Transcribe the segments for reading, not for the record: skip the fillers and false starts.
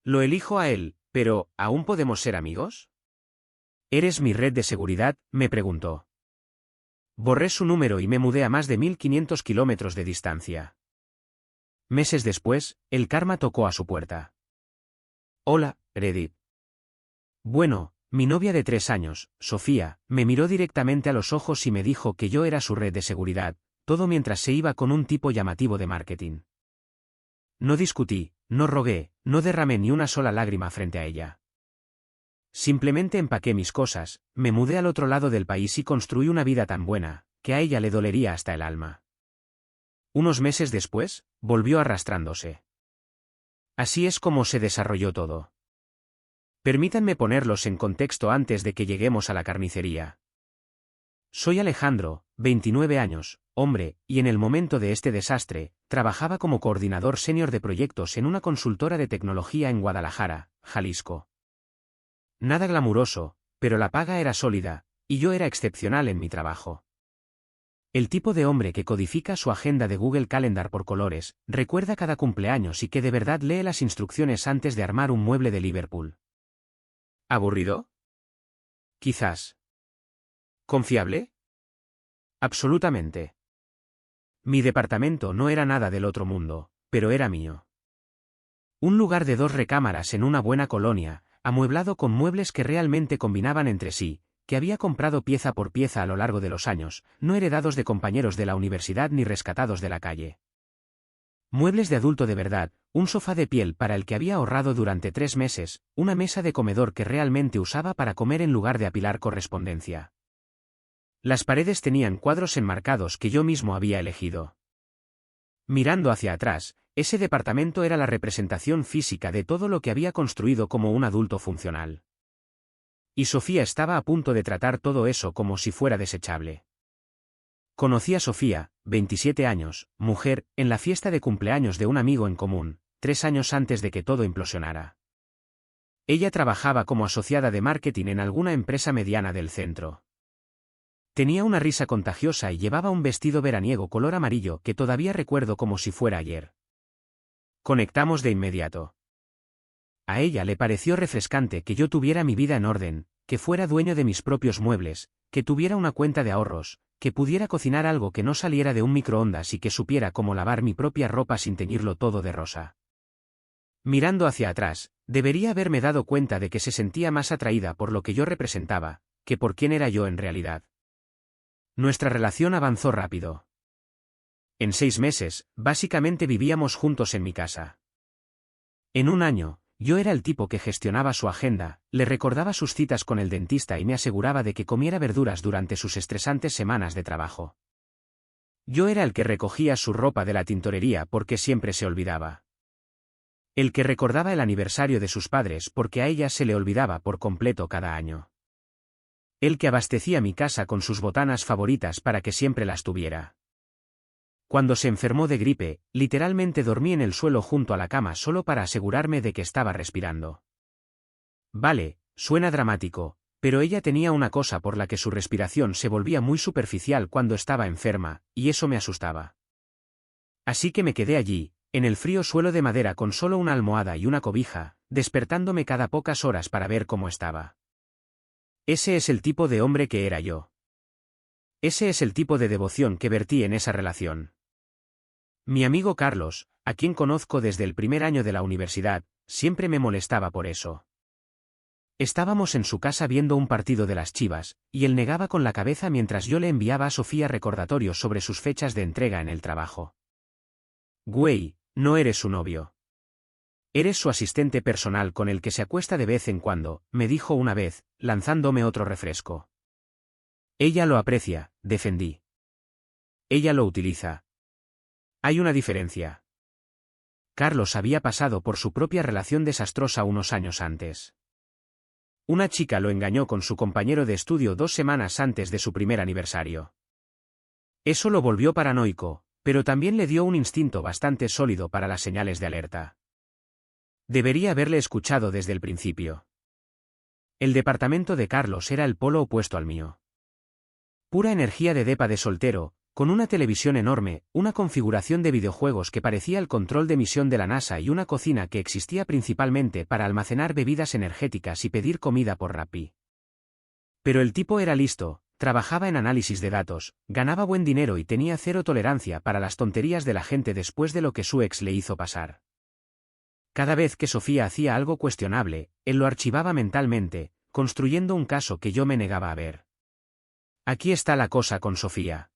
Lo elijo a él, pero ¿aún podemos ser amigos? ¿Eres mi red de seguridad?, me preguntó. Borré su número y me mudé a más de 1500 kilómetros de distancia. Meses después, el karma tocó a su puerta. Hola, Reddit. Bueno, mi novia de 3 años, Sofía, me miró directamente a los ojos y me dijo que yo era su red de seguridad, todo mientras se iba con un tipo llamativo de marketing. No discutí, no rogué, no derramé ni una sola lágrima frente a ella. Simplemente empaqué mis cosas, me mudé al otro lado del país y construí una vida tan buena, que a ella le dolería hasta el alma. Unos meses después, volvió arrastrándose. Así es como se desarrolló todo. Permítanme ponerlos en contexto antes de que lleguemos a la carnicería. Soy Alejandro, 29 años, hombre, y en el momento de este desastre, trabajaba como coordinador senior de proyectos en una consultora de tecnología en Guadalajara, Jalisco. Nada glamuroso, pero la paga era sólida, y yo era excepcional en mi trabajo. El tipo de hombre que codifica su agenda de Google Calendar por colores, recuerda cada cumpleaños y que de verdad lee las instrucciones antes de armar un mueble de Liverpool. ¿Aburrido? Quizás. ¿Confiable? Absolutamente. Mi departamento no era nada del otro mundo, pero era mío. Un lugar de 2 recámaras en una buena colonia, amueblado con muebles que realmente combinaban entre sí, que había comprado pieza por pieza a lo largo de los años, no heredados de compañeros de la universidad ni rescatados de la calle. Muebles de adulto de verdad, un sofá de piel para el que había ahorrado durante 3 meses, una mesa de comedor que realmente usaba para comer en lugar de apilar correspondencia. Las paredes tenían cuadros enmarcados que yo mismo había elegido. Mirando hacia atrás, ese departamento era la representación física de todo lo que había construido como un adulto funcional. Y Sofía estaba a punto de tratar todo eso como si fuera desechable. Conocí a Sofía, 27 años, mujer, en la fiesta de cumpleaños de un amigo en común, 3 años antes de que todo implosionara. Ella trabajaba como asociada de marketing en alguna empresa mediana del centro. Tenía una risa contagiosa y llevaba un vestido veraniego color amarillo que todavía recuerdo como si fuera ayer. Conectamos de inmediato. A ella le pareció refrescante que yo tuviera mi vida en orden, que fuera dueño de mis propios muebles, que tuviera una cuenta de ahorros, que pudiera cocinar algo que no saliera de un microondas y que supiera cómo lavar mi propia ropa sin teñirlo todo de rosa. Mirando hacia atrás, debería haberme dado cuenta de que se sentía más atraída por lo que yo representaba, que por quién era yo en realidad. Nuestra relación avanzó rápido. En 6 meses, básicamente vivíamos juntos en mi casa. En un año, yo era el tipo que gestionaba su agenda, le recordaba sus citas con el dentista y me aseguraba de que comiera verduras durante sus estresantes semanas de trabajo. Yo era el que recogía su ropa de la tintorería porque siempre se olvidaba. El que recordaba el aniversario de sus padres porque a ella se le olvidaba por completo cada año. El que abastecía mi casa con sus botanas favoritas para que siempre las tuviera. Cuando se enfermó de gripe, literalmente dormí en el suelo junto a la cama solo para asegurarme de que estaba respirando. Vale, suena dramático, pero ella tenía una cosa por la que su respiración se volvía muy superficial cuando estaba enferma, y eso me asustaba. Así que me quedé allí, en el frío suelo de madera con solo una almohada y una cobija, despertándome cada pocas horas para ver cómo estaba. Ese es el tipo de hombre que era yo. Ese es el tipo de devoción que vertí en esa relación. Mi amigo Carlos, a quien conozco desde el primer año de la universidad, siempre me molestaba por eso. Estábamos en su casa viendo un partido de las Chivas, y él negaba con la cabeza mientras yo le enviaba a Sofía recordatorios sobre sus fechas de entrega en el trabajo. Güey, no eres su novio. Eres su asistente personal con el que se acuesta de vez en cuando, me dijo una vez, lanzándome otro refresco. Ella lo aprecia, defendí. Ella lo utiliza. Hay una diferencia. Carlos había pasado por su propia relación desastrosa unos años antes. Una chica lo engañó con su compañero de estudio 2 semanas antes de su primer aniversario. Eso lo volvió paranoico, pero también le dio un instinto bastante sólido para las señales de alerta. Debería haberle escuchado desde el principio. El departamento de Carlos era el polo opuesto al mío. Pura energía de depa de soltero, con una televisión enorme, una configuración de videojuegos que parecía el control de misión de la NASA y una cocina que existía principalmente para almacenar bebidas energéticas y pedir comida por Rappi. Pero el tipo era listo, trabajaba en análisis de datos, ganaba buen dinero y tenía cero tolerancia para las tonterías de la gente después de lo que su ex le hizo pasar. Cada vez que Sofía hacía algo cuestionable, él lo archivaba mentalmente, construyendo un caso que yo me negaba a ver. Aquí está la cosa con Sofía.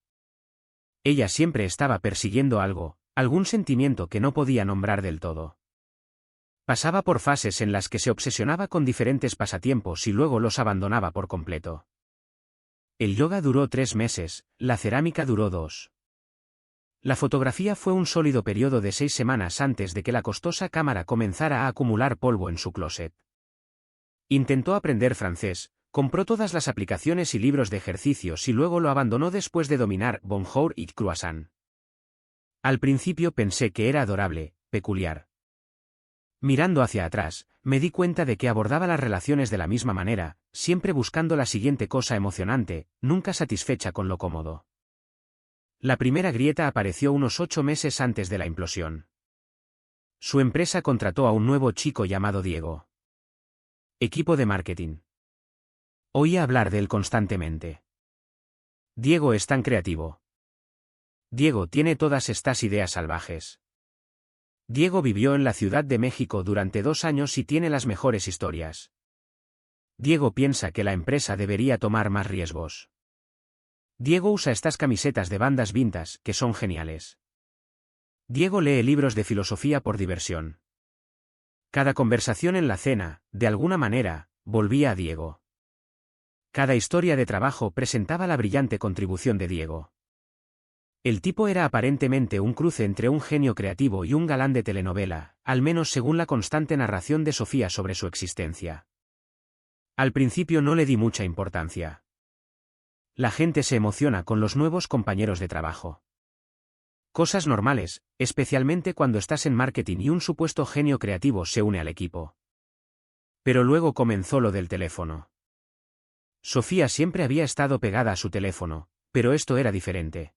Ella siempre estaba persiguiendo algo, algún sentimiento que no podía nombrar del todo. Pasaba por fases en las que se obsesionaba con diferentes pasatiempos y luego los abandonaba por completo. El yoga duró 3 meses, la cerámica duró 2. La fotografía fue un sólido periodo de 6 semanas antes de que la costosa cámara comenzara a acumular polvo en su closet. Intentó aprender francés, compró todas las aplicaciones y libros de ejercicios y luego lo abandonó después de dominar Bonjour y Croissant. Al principio pensé que era adorable, peculiar. Mirando hacia atrás, me di cuenta de que abordaba las relaciones de la misma manera, siempre buscando la siguiente cosa emocionante, nunca satisfecha con lo cómodo. La primera grieta apareció unos 8 meses antes de la implosión. Su empresa contrató a un nuevo chico llamado Diego. Equipo de marketing. Oía hablar de él constantemente. Diego es tan creativo. Diego tiene todas estas ideas salvajes. Diego vivió en la Ciudad de México durante 2 años y tiene las mejores historias. Diego piensa que la empresa debería tomar más riesgos. Diego usa estas camisetas de bandas vintage, que son geniales. Diego lee libros de filosofía por diversión. Cada conversación en la cena, de alguna manera, volvía a Diego. Cada historia de trabajo presentaba la brillante contribución de Diego. El tipo era aparentemente un cruce entre un genio creativo y un galán de telenovela, al menos según la constante narración de Sofía sobre su existencia. Al principio no le di mucha importancia. La gente se emociona con los nuevos compañeros de trabajo. Cosas normales, especialmente cuando estás en marketing y un supuesto genio creativo se une al equipo. Pero luego comenzó lo del teléfono. Sofía siempre había estado pegada a su teléfono, pero esto era diferente.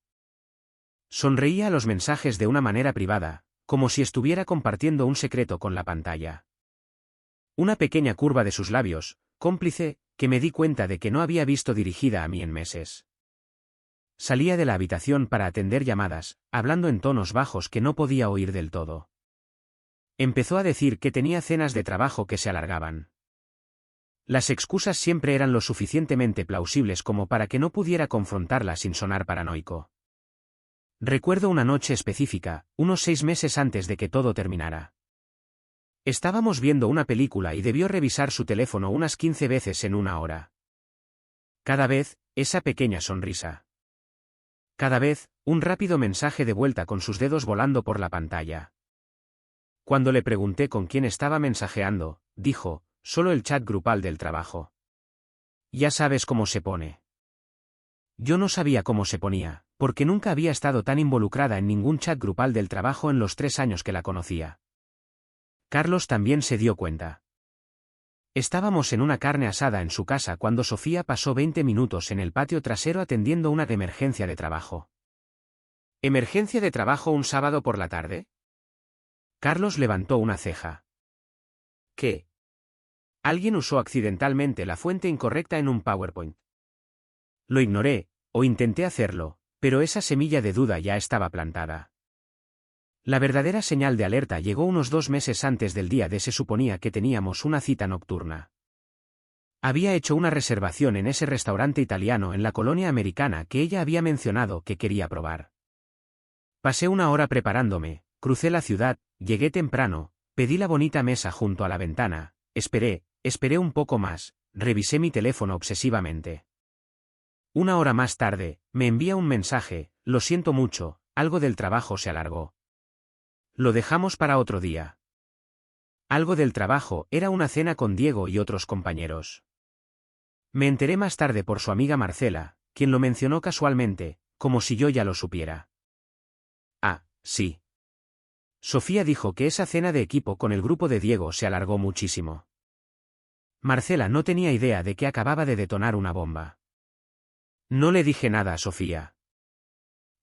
Sonreía a los mensajes de una manera privada, como si estuviera compartiendo un secreto con la pantalla. Una pequeña curva de sus labios, cómplice, que me di cuenta de que no había visto dirigida a mí en meses. Salía de la habitación para atender llamadas, hablando en tonos bajos que no podía oír del todo. Empezó a decir que tenía cenas de trabajo que se alargaban. Las excusas siempre eran lo suficientemente plausibles como para que no pudiera confrontarla sin sonar paranoico. Recuerdo una noche específica, unos 6 meses antes de que todo terminara. Estábamos viendo una película y debió revisar su teléfono unas 15 veces en una hora. Cada vez, esa pequeña sonrisa. Cada vez, un rápido mensaje de vuelta con sus dedos volando por la pantalla. Cuando le pregunté con quién estaba mensajeando, dijo, solo el chat grupal del trabajo. Ya sabes cómo se pone. Yo no sabía cómo se ponía, porque nunca había estado tan involucrada en ningún chat grupal del trabajo en los 3 años que la conocía. Carlos también se dio cuenta. Estábamos en una carne asada en su casa cuando Sofía pasó 20 minutos en el patio trasero atendiendo una emergencia de trabajo. ¿Emergencia de trabajo un sábado por la tarde? Carlos levantó una ceja. ¿Qué? Alguien usó accidentalmente la fuente incorrecta en un PowerPoint. Lo ignoré, o intenté hacerlo, pero esa semilla de duda ya estaba plantada. La verdadera señal de alerta llegó unos 2 meses antes del día de se suponía que teníamos una cita nocturna. Había hecho una reservación en ese restaurante italiano en la colonia americana que ella había mencionado que quería probar. Pasé 1 hora preparándome, crucé la ciudad, llegué temprano, pedí la bonita mesa junto a la ventana, esperé un poco más, revisé mi teléfono obsesivamente. 1 hora más tarde, me envía un mensaje, lo siento mucho, algo del trabajo se alargó. Lo dejamos para otro día. Algo del trabajo era una cena con Diego y otros compañeros. Me enteré más tarde por su amiga Marcela, quien lo mencionó casualmente, como si yo ya lo supiera. Ah, sí. Sofía dijo que esa cena de equipo con el grupo de Diego se alargó muchísimo. Marcela no tenía idea de que acababa de detonar una bomba. No le dije nada a Sofía.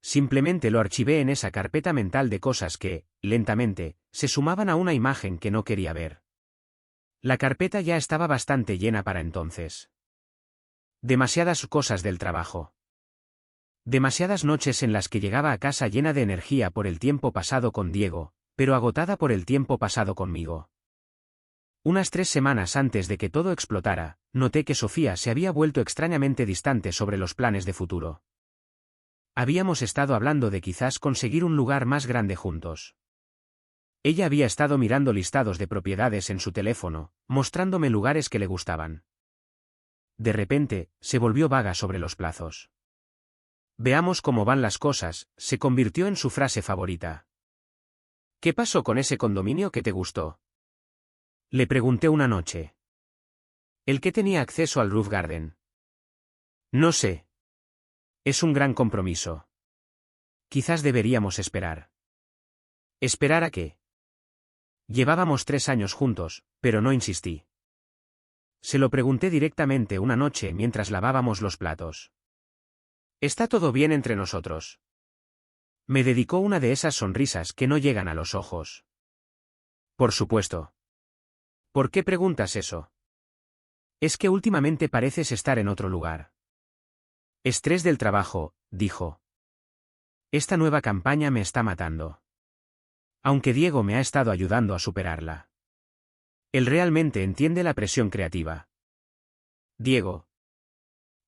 Simplemente lo archivé en esa carpeta mental de cosas que, lentamente, se sumaban a una imagen que no quería ver. La carpeta ya estaba bastante llena para entonces. Demasiadas cosas del trabajo. Demasiadas noches en las que llegaba a casa llena de energía por el tiempo pasado con Diego, pero agotada por el tiempo pasado conmigo. Unas 3 semanas antes de que todo explotara, noté que Sofía se había vuelto extrañamente distante sobre los planes de futuro. Habíamos estado hablando de quizás conseguir un lugar más grande juntos. Ella había estado mirando listados de propiedades en su teléfono, mostrándome lugares que le gustaban. De repente, se volvió vaga sobre los plazos. Veamos cómo van las cosas, se convirtió en su frase favorita. ¿Qué pasó con ese condominio que te gustó? Le pregunté una noche. El que tenía acceso al roof garden. No sé. Es un gran compromiso. Quizás deberíamos esperar. ¿Esperar a qué? Llevábamos 3 años juntos, pero no insistí. Se lo pregunté directamente una noche mientras lavábamos los platos. ¿Está todo bien entre nosotros? Me dedicó una de esas sonrisas que no llegan a los ojos. Por supuesto. ¿Por qué preguntas eso? Es que últimamente pareces estar en otro lugar. Estrés del trabajo, dijo. Esta nueva campaña me está matando. Aunque Diego me ha estado ayudando a superarla. Él realmente entiende la presión creativa. Diego.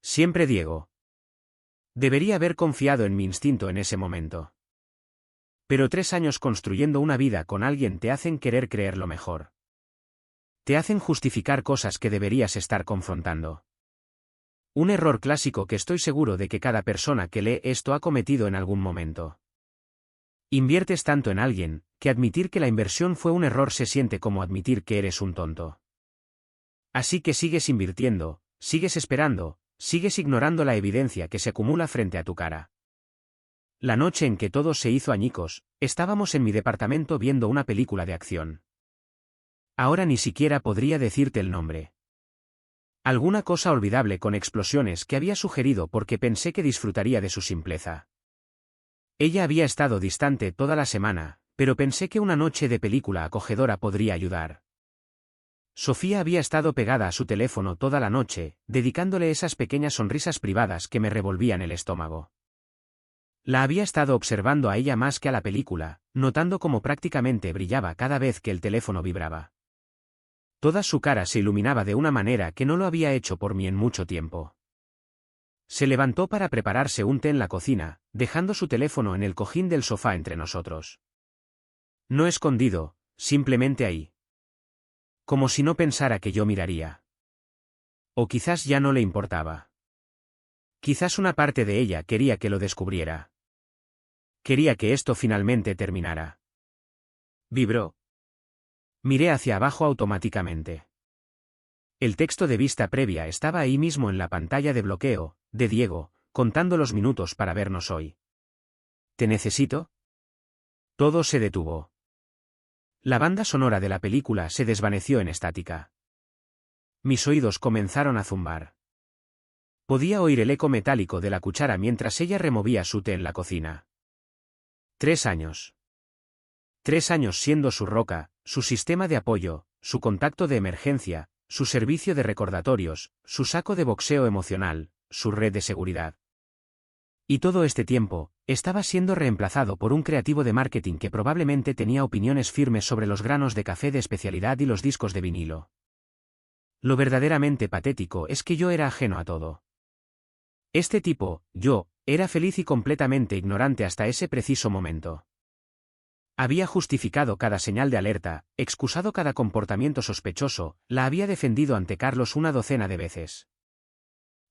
Siempre Diego. Debería haber confiado en mi instinto en ese momento. Pero 3 años construyendo una vida con alguien te hacen querer creer lo mejor. Te hacen justificar cosas que deberías estar confrontando. Un error clásico que estoy seguro de que cada persona que lee esto ha cometido en algún momento. Inviertes tanto en alguien, que admitir que la inversión fue un error se siente como admitir que eres un tonto. Así que sigues invirtiendo, sigues esperando, sigues ignorando la evidencia que se acumula frente a tu cara. La noche en que todo se hizo añicos, estábamos en mi departamento viendo una película de acción. Ahora ni siquiera podría decirte el nombre. Alguna cosa olvidable con explosiones que había sugerido porque pensé que disfrutaría de su simpleza. Ella había estado distante toda la semana, pero pensé que una noche de película acogedora podría ayudar. Sofía había estado pegada a su teléfono toda la noche, dedicándole esas pequeñas sonrisas privadas que me revolvían el estómago. La había estado observando a ella más que a la película, notando cómo prácticamente brillaba cada vez que el teléfono vibraba. Toda su cara se iluminaba de una manera que no lo había hecho por mí en mucho tiempo. Se levantó para prepararse un té en la cocina, dejando su teléfono en el cojín del sofá entre nosotros. No escondido, simplemente ahí. Como si no pensara que yo miraría. O quizás ya no le importaba. Quizás una parte de ella quería que lo descubriera. Quería que esto finalmente terminara. Vibró. Miré hacia abajo automáticamente. El texto de vista previa estaba ahí mismo en la pantalla de bloqueo, de Diego, contando los minutos para vernos hoy. ¿Te necesito? Todo se detuvo. La banda sonora de la película se desvaneció en estática. Mis oídos comenzaron a zumbar. Podía oír el eco metálico de la cuchara mientras ella removía su té en la cocina. 3 años. 3 años siendo su roca, su sistema de apoyo, su contacto de emergencia, su servicio de recordatorios, su saco de boxeo emocional, su red de seguridad. Y todo este tiempo, estaba siendo reemplazado por un creativo de marketing que probablemente tenía opiniones firmes sobre los granos de café de especialidad y los discos de vinilo. Lo verdaderamente patético es que yo era ajeno a todo. Este tipo, yo, era feliz y completamente ignorante hasta ese preciso momento. Había justificado cada señal de alerta, excusado cada comportamiento sospechoso, la había defendido ante Carlos una docena de veces.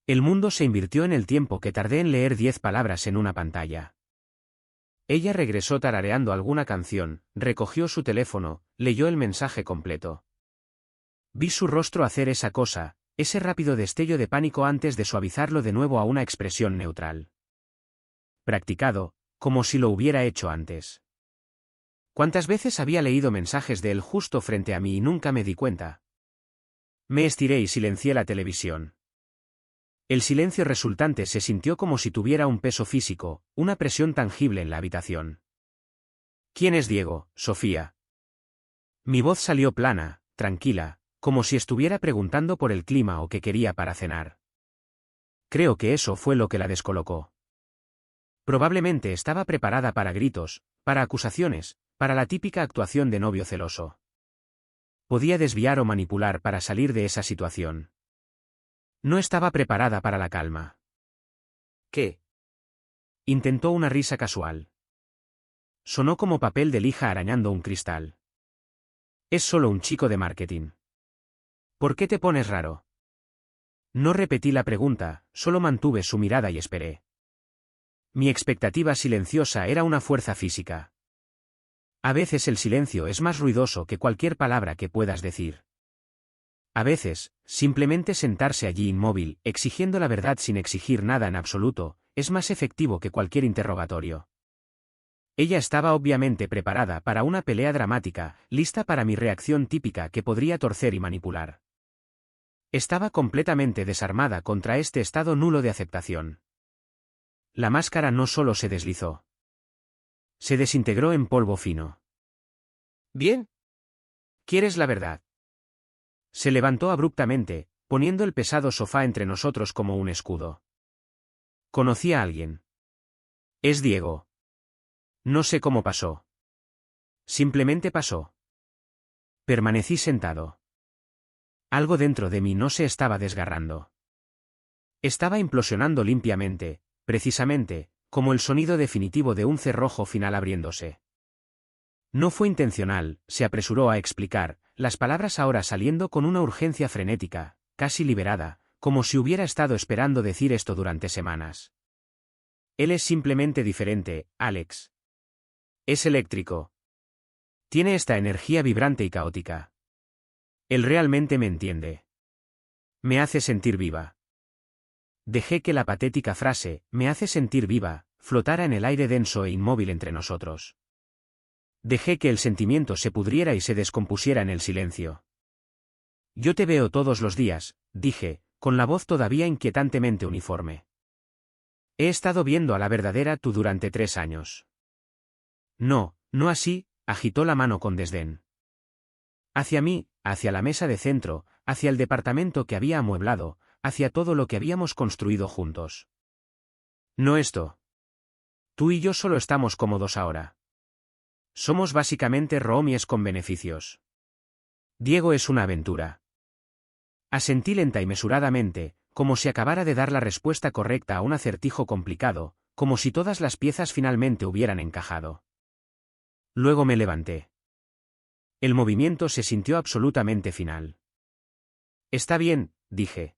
El mundo se invirtió en el tiempo que tardé en leer 10 palabras en una pantalla. Ella regresó tarareando alguna canción, recogió su teléfono, leyó el mensaje completo. Vi su rostro hacer esa cosa, ese rápido destello de pánico antes de suavizarlo de nuevo a una expresión neutral. Practicado, como si lo hubiera hecho antes. ¿Cuántas veces había leído mensajes de él justo frente a mí y nunca me di cuenta? Me estiré y silencié la televisión. El silencio resultante se sintió como si tuviera un peso físico, una presión tangible en la habitación. ¿Quién es Diego, Sofía? Mi voz salió plana, tranquila, como si estuviera preguntando por el clima o qué quería para cenar. Creo que eso fue lo que la descolocó. Probablemente estaba preparada para gritos, para acusaciones, para la típica actuación de novio celoso. Podía desviar o manipular para salir de esa situación. No estaba preparada para la calma. ¿Qué? Intentó una risa casual. Sonó como papel de lija arañando un cristal. Es solo un chico de marketing. ¿Por qué te pones raro? No repetí la pregunta, solo mantuve su mirada y esperé. Mi expectativa silenciosa era una fuerza física. A veces el silencio es más ruidoso que cualquier palabra que puedas decir. A veces, simplemente sentarse allí inmóvil, exigiendo la verdad sin exigir nada en absoluto, es más efectivo que cualquier interrogatorio. Ella estaba obviamente preparada para una pelea dramática, lista para mi reacción típica que podría torcer y manipular. Estaba completamente desarmada contra este estado nulo de aceptación. La máscara no solo se deslizó. Se desintegró en polvo fino. Bien. ¿Quieres la verdad? Se levantó abruptamente, poniendo el pesado sofá entre nosotros como un escudo. Conocí a alguien. Es Diego. No sé cómo pasó. Simplemente pasó. Permanecí sentado. Algo dentro de mí no se estaba desgarrando. Estaba implosionando limpiamente, precisamente, como el sonido definitivo de un cerrojo final abriéndose. No fue intencional, se apresuró a explicar, las palabras ahora saliendo con una urgencia frenética, casi liberada, como si hubiera estado esperando decir esto durante semanas. Él es simplemente diferente, Alex. Es eléctrico. Tiene esta energía vibrante y caótica. Él realmente me entiende. Me hace sentir viva. Dejé que la patética frase, me hace sentir viva, flotara en el aire denso e inmóvil entre nosotros. Dejé que el sentimiento se pudriera y se descompusiera en el silencio. Yo te veo todos los días, dije, con la voz todavía inquietantemente uniforme. He estado viendo a la verdadera tú durante 3 años. No, no así, agitó la mano con desdén. Hacia mí, hacia la mesa de centro, hacia el departamento que había amueblado, hacia todo lo que habíamos construido juntos. No esto. Tú y yo solo estamos cómodos ahora. Somos básicamente roomies con beneficios. Diego es una aventura. Asentí lenta y mesuradamente, como si acabara de dar la respuesta correcta a un acertijo complicado, como si todas las piezas finalmente hubieran encajado. Luego me levanté. El movimiento se sintió absolutamente final. Está bien, dije.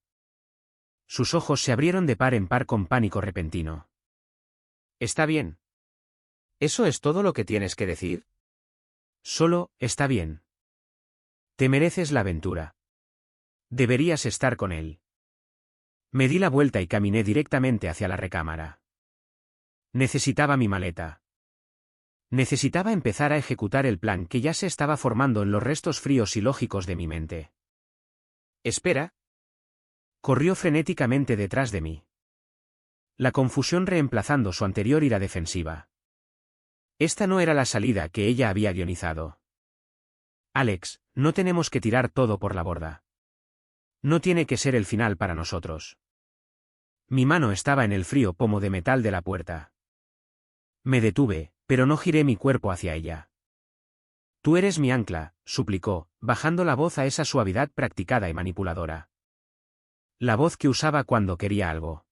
Sus ojos se abrieron de par en par con pánico repentino. Está bien. ¿Eso es todo lo que tienes que decir? Solo, está bien. Te mereces la aventura. Deberías estar con él. Me di la vuelta y caminé directamente hacia la recámara. Necesitaba mi maleta. Necesitaba empezar a ejecutar el plan que ya se estaba formando en los restos fríos y lógicos de mi mente. Espera. Corrió frenéticamente detrás de mí. La confusión reemplazando su anterior ira defensiva. Esta no era la salida que ella había guionizado. Alex, no tenemos que tirar todo por la borda. No tiene que ser el final para nosotros. Mi mano estaba en el frío pomo de metal de la puerta. Me detuve, pero no giré mi cuerpo hacia ella. Tú eres mi ancla, suplicó, bajando la voz a esa suavidad practicada y manipuladora. La voz que usaba cuando quería algo.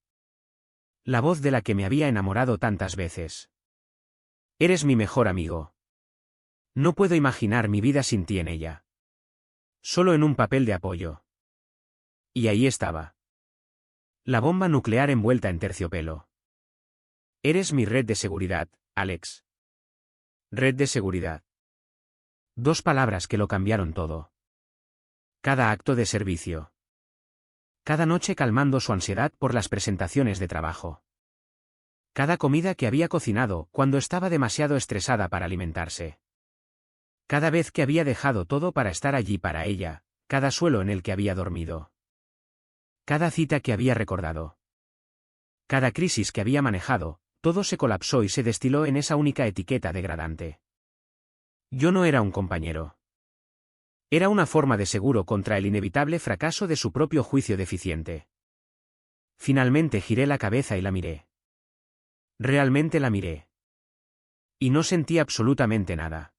La voz de la que me había enamorado tantas veces. Eres mi mejor amigo. No puedo imaginar mi vida sin ti en ella. Solo en un papel de apoyo. Y ahí estaba. La bomba nuclear envuelta en terciopelo. Eres mi red de seguridad, Alex. Red de seguridad. 2 palabras que lo cambiaron todo. Cada acto de servicio. Cada noche calmando su ansiedad por las presentaciones de trabajo. Cada comida que había cocinado cuando estaba demasiado estresada para alimentarse. Cada vez que había dejado todo para estar allí para ella, cada suelo en el que había dormido. cada cita que había recordado, cada crisis que había manejado, todo se colapsó y se destiló en esa única etiqueta degradante. Yo no era un compañero. Era una forma de seguro contra el inevitable fracaso de su propio juicio deficiente. Finalmente giré la cabeza y la miré. Realmente la miré. Y no sentí absolutamente nada.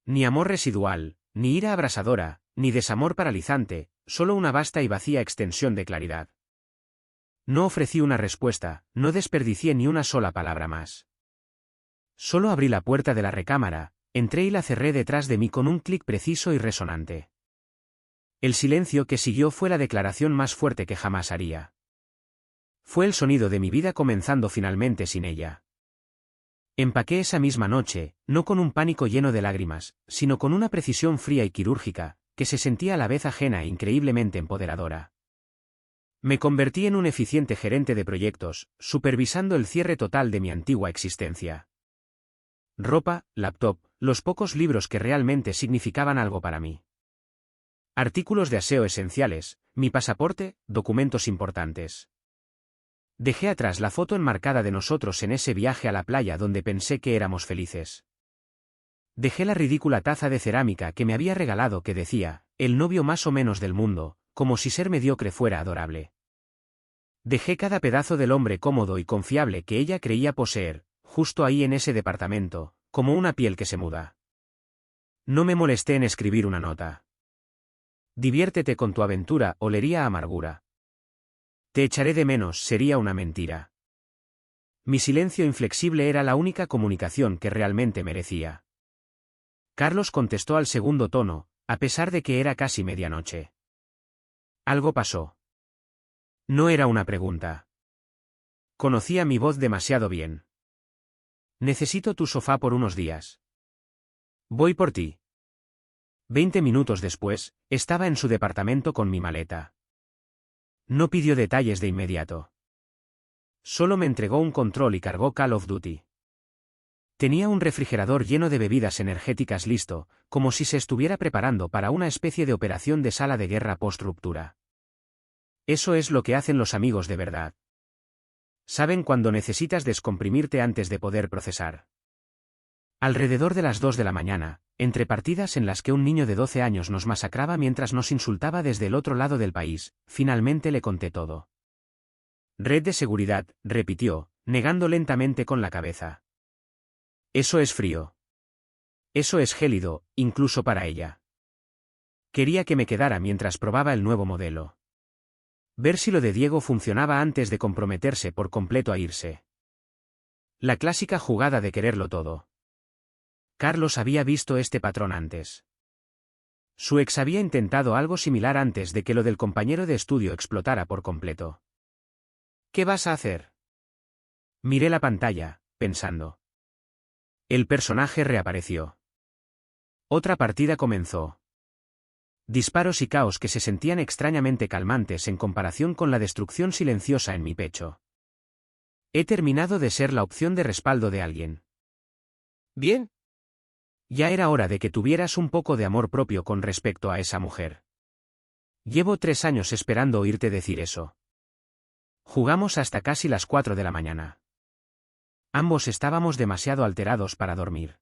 Ni amor residual, ni ira abrasadora, ni desamor paralizante, solo una vasta y vacía extensión de claridad. No ofrecí una respuesta, no desperdicié ni una sola palabra más. Solo abrí la puerta de la recámara, entré y la cerré detrás de mí con un clic preciso y resonante. El silencio que siguió fue la declaración más fuerte que jamás haría. Fue el sonido de mi vida comenzando finalmente sin ella. Empaqué esa misma noche, no con un pánico lleno de lágrimas, sino con una precisión fría y quirúrgica, que se sentía a la vez ajena e increíblemente empoderadora. Me convertí en un eficiente gerente de proyectos, supervisando el cierre total de mi antigua existencia. Ropa, laptop, los pocos libros que realmente significaban algo para mí. Artículos de aseo esenciales, mi pasaporte, documentos importantes. Dejé atrás la foto enmarcada de nosotros en ese viaje a la playa donde pensé que éramos felices. Dejé la ridícula taza de cerámica que me había regalado que decía, el novio más o menos del mundo, como si ser mediocre fuera adorable. Dejé cada pedazo del hombre cómodo y confiable que ella creía poseer, justo ahí en ese departamento, como una piel que se muda. No me molesté en escribir una nota. Diviértete con tu aventura, olería a amargura. Te echaré de menos, sería una mentira. Mi silencio inflexible era la única comunicación que realmente merecía. Carlos contestó al segundo tono, a pesar de que era casi medianoche. Algo pasó. No era una pregunta. Conocía mi voz demasiado bien. Necesito tu sofá por unos días. Voy por ti. 20 minutos después, estaba en su departamento con mi maleta. No pidió detalles de inmediato. Solo me entregó un control y cargó Call of Duty. Tenía un refrigerador lleno de bebidas energéticas listo, como si se estuviera preparando para una especie de operación de sala de guerra post-ruptura. Eso es lo que hacen los amigos de verdad. Saben cuando necesitas descomprimirte antes de poder procesar. Alrededor de las 2 de la mañana, entre partidas en las que un niño de 12 años nos masacraba mientras nos insultaba desde el otro lado del país, finalmente le conté todo. Red de seguridad, repitió, negando lentamente con la cabeza. Eso es frío. Eso es gélido, incluso para ella. Quería que me quedara mientras probaba el nuevo modelo. Ver si lo de Diego funcionaba antes de comprometerse por completo a irse. La clásica jugada de quererlo todo. Carlos había visto este patrón antes. Su ex había intentado algo similar antes de que lo del compañero de estudio explotara por completo. ¿Qué vas a hacer? Miré la pantalla, pensando. El personaje reapareció. Otra partida comenzó. Disparos y caos que se sentían extrañamente calmantes en comparación con la destrucción silenciosa en mi pecho. He terminado de ser la opción de respaldo de alguien. Bien. Ya era hora de que tuvieras un poco de amor propio con respecto a esa mujer. Llevo 3 años esperando oírte decir eso. Jugamos hasta casi las 4 de la mañana. Ambos estábamos demasiado alterados para dormir.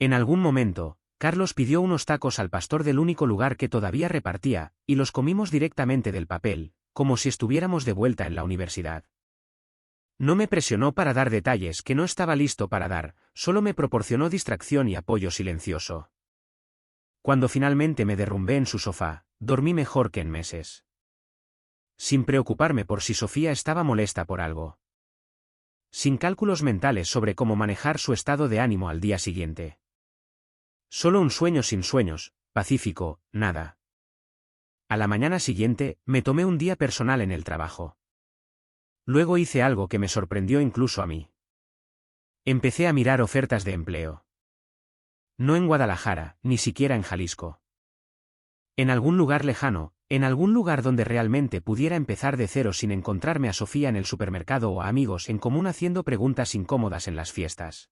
En algún momento, Carlos pidió unos tacos al pastor del único lugar que todavía repartía, y los comimos directamente del papel, como si estuviéramos de vuelta en la universidad. No me presionó para dar detalles que no estaba listo para dar, solo me proporcionó distracción y apoyo silencioso. Cuando finalmente me derrumbé en su sofá, dormí mejor que en meses. Sin preocuparme por si Sofía estaba molesta por algo. Sin cálculos mentales sobre cómo manejar su estado de ánimo al día siguiente. Solo un sueño sin sueños, pacífico, nada. A la mañana siguiente, me tomé un día personal en el trabajo. Luego hice algo que me sorprendió incluso a mí. Empecé a mirar ofertas de empleo. No en Guadalajara, ni siquiera en Jalisco. En algún lugar lejano, en algún lugar donde realmente pudiera empezar de cero sin encontrarme a Sofía en el supermercado o a amigos en común haciendo preguntas incómodas en las fiestas.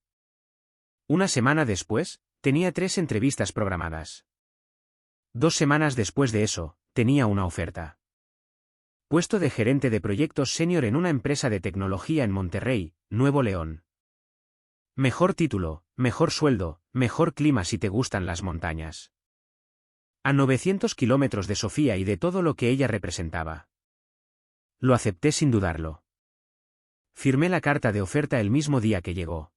Una semana después, tenía 3 entrevistas programadas. 2 semanas después de eso, tenía una oferta. Puesto de gerente de proyectos senior en una empresa de tecnología en Monterrey, Nuevo León. Mejor título, mejor sueldo, mejor clima si te gustan las montañas. A 900 kilómetros de Sofía y de todo lo que ella representaba. Lo acepté sin dudarlo. Firmé la carta de oferta el mismo día que llegó.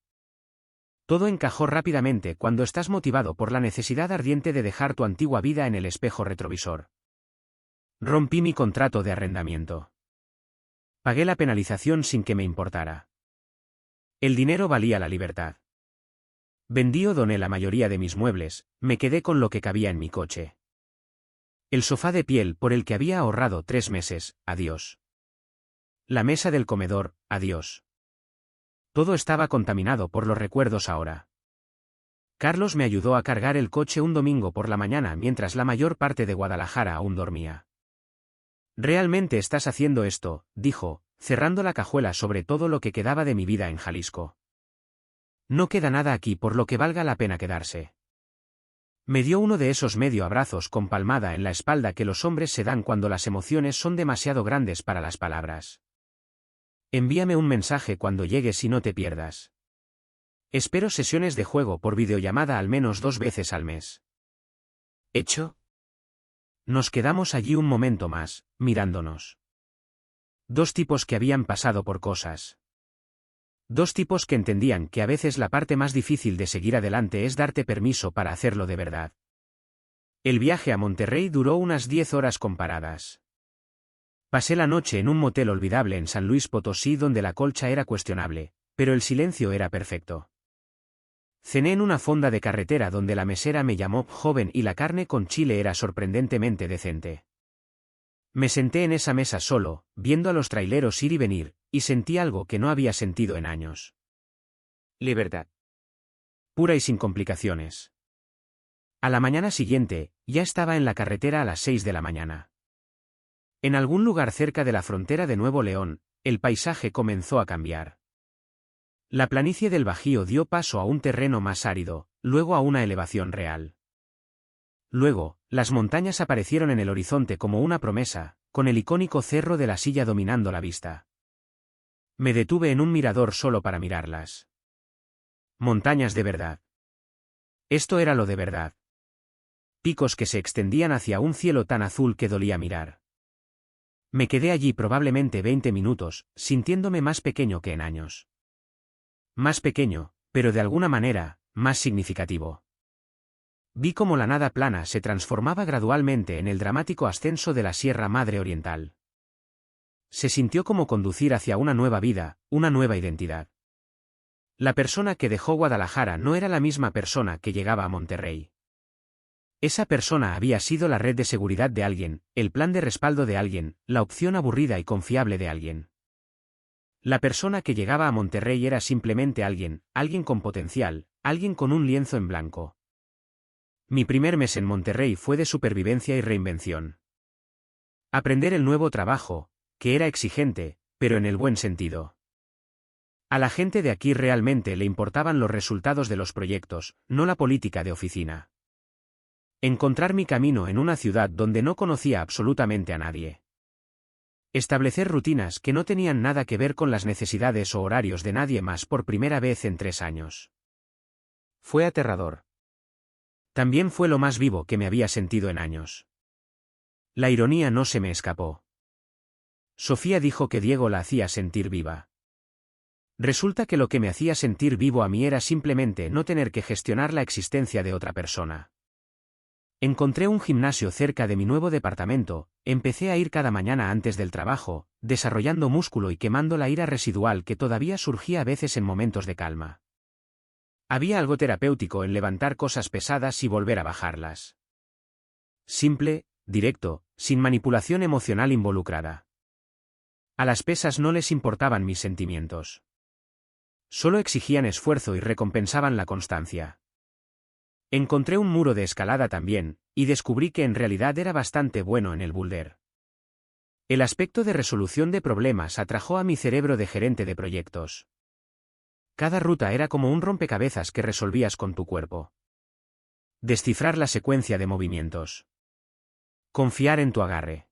Todo encajó rápidamente cuando estás motivado por la necesidad ardiente de dejar tu antigua vida en el espejo retrovisor. Rompí mi contrato de arrendamiento. Pagué la penalización sin que me importara. El dinero valía la libertad. Vendí o doné la mayoría de mis muebles, me quedé con lo que cabía en mi coche. El sofá de piel por el que había ahorrado 3 meses, adiós. La mesa del comedor, adiós. Todo estaba contaminado por los recuerdos ahora. Carlos me ayudó a cargar el coche un domingo por la mañana mientras la mayor parte de Guadalajara aún dormía. «¿Realmente estás haciendo esto?», dijo, cerrando la cajuela sobre todo lo que quedaba de mi vida en Jalisco. «No queda nada aquí por lo que valga la pena quedarse». Me dio uno de esos medio abrazos con palmada en la espalda que los hombres se dan cuando las emociones son demasiado grandes para las palabras. «Envíame un mensaje cuando llegues y no te pierdas. Espero sesiones de juego por videollamada al menos 2 veces al mes». ¿Hecho? Nos quedamos allí un momento más, mirándonos. 2 tipos que habían pasado por cosas. 2 tipos que entendían que a veces la parte más difícil de seguir adelante es darte permiso para hacerlo de verdad. El viaje a Monterrey duró unas 10 horas comparadas. Pasé la noche en un motel olvidable en San Luis Potosí donde la colcha era cuestionable, pero el silencio era perfecto. Cené en una fonda de carretera donde la mesera me llamó joven y la carne con chile era sorprendentemente decente. Me senté en esa mesa solo, viendo a los traileros ir y venir, y sentí algo que no había sentido en años. Libertad. Pura y sin complicaciones. A la mañana siguiente, ya estaba en la carretera a las 6 de la mañana. En algún lugar cerca de la frontera de Nuevo León, el paisaje comenzó a cambiar. La planicie del Bajío dio paso a un terreno más árido, luego a una elevación real. Luego, las montañas aparecieron en el horizonte como una promesa, con el icónico Cerro de la Silla dominando la vista. Me detuve en un mirador solo para mirarlas. Montañas de verdad. Esto era lo de verdad. Picos que se extendían hacia un cielo tan azul que dolía mirar. Me quedé allí probablemente 20 minutos, sintiéndome más pequeño que en años. Más pequeño, pero de alguna manera, más significativo. Vi cómo la nada plana se transformaba gradualmente en el dramático ascenso de la Sierra Madre Oriental. Se sintió como conducir hacia una nueva vida, una nueva identidad. La persona que dejó Guadalajara no era la misma persona que llegaba a Monterrey. Esa persona había sido la red de seguridad de alguien, el plan de respaldo de alguien, la opción aburrida y confiable de alguien. La persona que llegaba a Monterrey era simplemente alguien, alguien con potencial, alguien con un lienzo en blanco. Mi primer mes en Monterrey fue de supervivencia y reinvención. Aprender el nuevo trabajo, que era exigente, pero en el buen sentido. A la gente de aquí realmente le importaban los resultados de los proyectos, no la política de oficina. Encontrar mi camino en una ciudad donde no conocía absolutamente a nadie. Establecer rutinas que no tenían nada que ver con las necesidades o horarios de nadie más por primera vez en 3 años. Fue aterrador. También fue lo más vivo que me había sentido en años. La ironía no se me escapó. Sofía dijo que Diego la hacía sentir viva. Resulta que lo que me hacía sentir vivo a mí era simplemente no tener que gestionar la existencia de otra persona. Encontré un gimnasio cerca de mi nuevo departamento, empecé a ir cada mañana antes del trabajo, desarrollando músculo y quemando la ira residual que todavía surgía a veces en momentos de calma. Había algo terapéutico en levantar cosas pesadas y volver a bajarlas. Simple, directo, sin manipulación emocional involucrada. A las pesas no les importaban mis sentimientos. Solo exigían esfuerzo y recompensaban la constancia. Encontré un muro de escalada también, y descubrí que en realidad era bastante bueno en el boulder. El aspecto de resolución de problemas atrajo a mi cerebro de gerente de proyectos. Cada ruta era como un rompecabezas que resolvías con tu cuerpo. Descifrar la secuencia de movimientos. Confiar en tu agarre.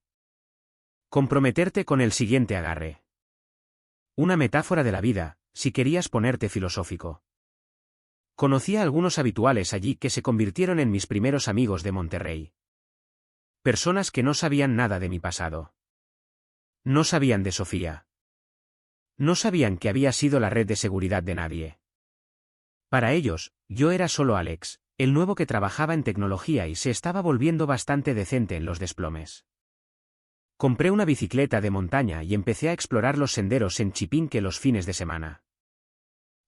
Comprometerte con el siguiente agarre. Una metáfora de la vida, si querías ponerte filosófico. Conocí a algunos habituales allí que se convirtieron en mis primeros amigos de Monterrey. Personas que no sabían nada de mi pasado. No sabían de Sofía. No sabían que había sido la red de seguridad de nadie. Para ellos, yo era solo Alex, el nuevo que trabajaba en tecnología y se estaba volviendo bastante decente en los desplomes. Compré una bicicleta de montaña y empecé a explorar los senderos en Chipinque los fines de semana.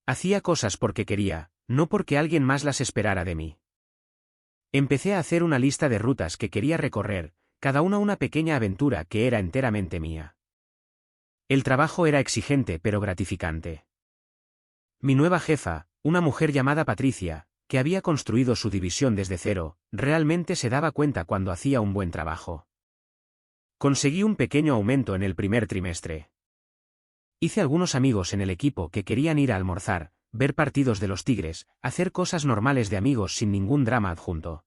Hacía cosas porque quería, no porque alguien más las esperara de mí. Empecé a hacer una lista de rutas que quería recorrer, cada una pequeña aventura que era enteramente mía. El trabajo era exigente pero gratificante. Mi nueva jefa, una mujer llamada Patricia, que había construido su división desde cero, realmente se daba cuenta cuando hacía un buen trabajo. Conseguí un pequeño aumento en el primer trimestre. Hice algunos amigos en el equipo que querían ir a almorzar, ver partidos de los Tigres, hacer cosas normales de amigos sin ningún drama adjunto.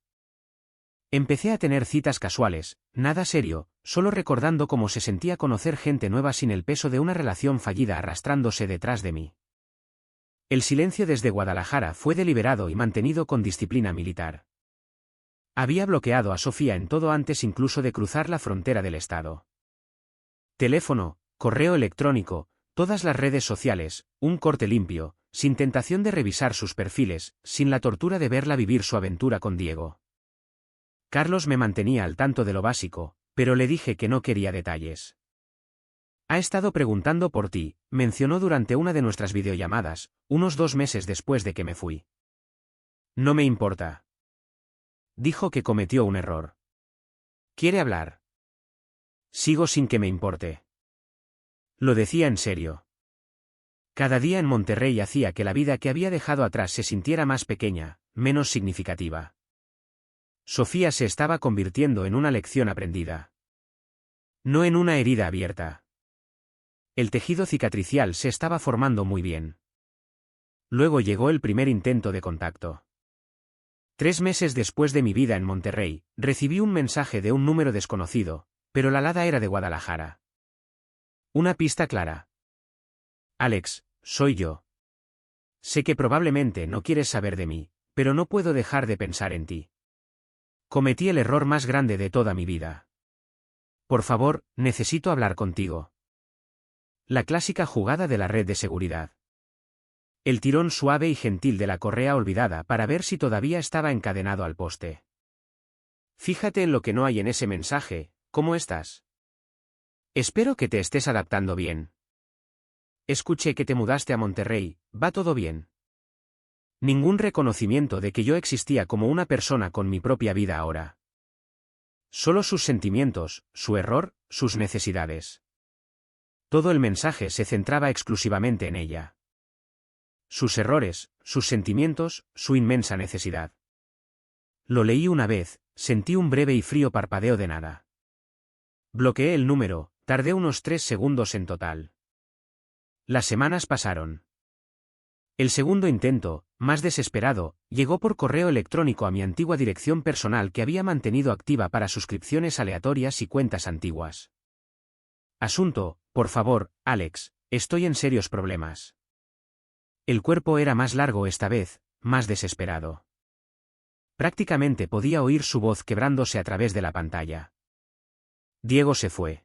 Empecé a tener citas casuales, nada serio, solo recordando cómo se sentía conocer gente nueva sin el peso de una relación fallida arrastrándose detrás de mí. El silencio desde Guadalajara fue deliberado y mantenido con disciplina militar. Había bloqueado a Sofía en todo antes incluso de cruzar la frontera del estado. Teléfono, correo electrónico, todas las redes sociales, un corte limpio, sin tentación de revisar sus perfiles, sin la tortura de verla vivir su aventura con Diego. Carlos me mantenía al tanto de lo básico, pero le dije que no quería detalles. Ha estado preguntando por ti, mencionó durante una de nuestras videollamadas, unos 2 meses después de que me fui. No me importa. Dijo que cometió un error. ¿Quiere hablar? Sigo sin que me importe. Lo decía en serio. Cada día en Monterrey hacía que la vida que había dejado atrás se sintiera más pequeña, menos significativa. Sofía se estaba convirtiendo en una lección aprendida. No en una herida abierta. El tejido cicatricial se estaba formando muy bien. Luego llegó el primer intento de contacto. 3 meses después de mi vida en Monterrey, recibí un mensaje de un número desconocido, pero la alada era de Guadalajara. Una pista clara. Alex, soy yo. Sé que probablemente no quieres saber de mí, pero no puedo dejar de pensar en ti. Cometí el error más grande de toda mi vida. Por favor, necesito hablar contigo. La clásica jugada de la red de seguridad. El tirón suave y gentil de la correa olvidada para ver si todavía estaba encadenado al poste. Fíjate en lo que no hay en ese mensaje, ¿cómo estás? Espero que te estés adaptando bien. Escuché que te mudaste a Monterrey, ¿va todo bien? Ningún reconocimiento de que yo existía como una persona con mi propia vida ahora. Solo sus sentimientos, su error, sus necesidades. Todo el mensaje se centraba exclusivamente en ella. Sus errores, sus sentimientos, su inmensa necesidad. Lo leí una vez, sentí un breve y frío parpadeo de nada. Bloqueé el número, tardé unos 3 segundos en total. Las semanas pasaron. El segundo intento, más desesperado, llegó por correo electrónico a mi antigua dirección personal que había mantenido activa para suscripciones aleatorias y cuentas antiguas. Asunto, por favor, Alex, estoy en serios problemas. El cuerpo era más largo esta vez, más desesperado. Prácticamente podía oír su voz quebrándose a través de la pantalla. Diego se fue.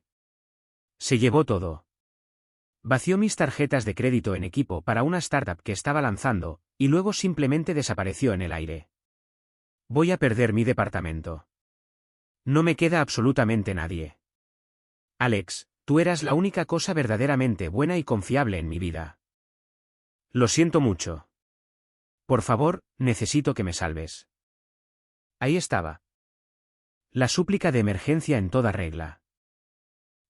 Se llevó todo. Vació mis tarjetas de crédito en equipo para una startup que estaba lanzando, y luego simplemente desapareció en el aire. Voy a perder mi departamento. No me queda absolutamente nadie. Alex, tú eras la única cosa verdaderamente buena y confiable en mi vida. Lo siento mucho. Por favor, necesito que me salves. Ahí estaba. La súplica de emergencia en toda regla.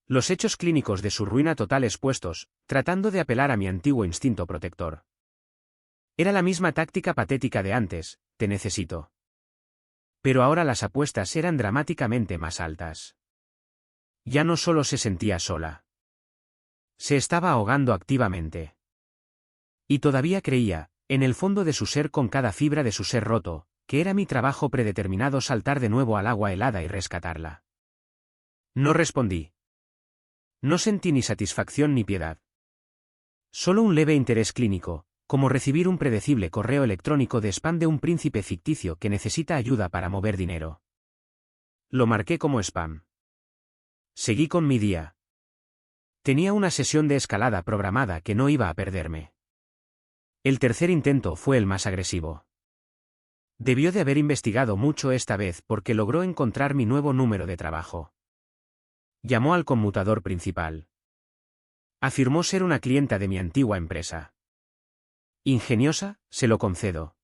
Los hechos clínicos de su ruina total expuestos, tratando de apelar a mi antiguo instinto protector. Era la misma táctica patética de antes, te necesito. Pero ahora las apuestas eran dramáticamente más altas. Ya no solo se sentía sola. Se estaba ahogando activamente. Y todavía creía, en el fondo de su ser con cada fibra de su ser roto, que era mi trabajo predeterminado saltar de nuevo al agua helada y rescatarla. No respondí. No sentí ni satisfacción ni piedad. Solo un leve interés clínico, como recibir un predecible correo electrónico de spam de un príncipe ficticio que necesita ayuda para mover dinero. Lo marqué como spam. Seguí con mi día. Tenía una sesión de escalada programada que no iba a perderme. El tercer intento fue el más agresivo. Debió de haber investigado mucho esta vez porque logró encontrar mi nuevo número de trabajo. Llamó al conmutador principal. Afirmó ser una clienta de mi antigua empresa. Ingeniosa, se lo concedo.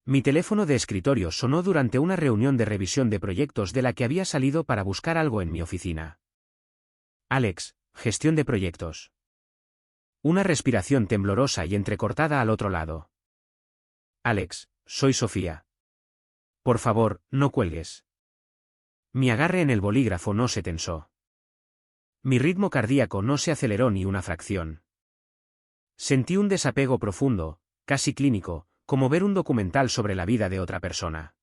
Mi teléfono de escritorio sonó durante una reunión de revisión de proyectos de la que había salido para buscar algo en mi oficina. Alex, gestión de proyectos. Una respiración temblorosa y entrecortada al otro lado. Alex, soy Sofía. Por favor, no cuelgues. Mi agarre en el bolígrafo no se tensó. Mi ritmo cardíaco no se aceleró ni una fracción. Sentí un desapego profundo, casi clínico, como ver un documental sobre la vida de otra persona.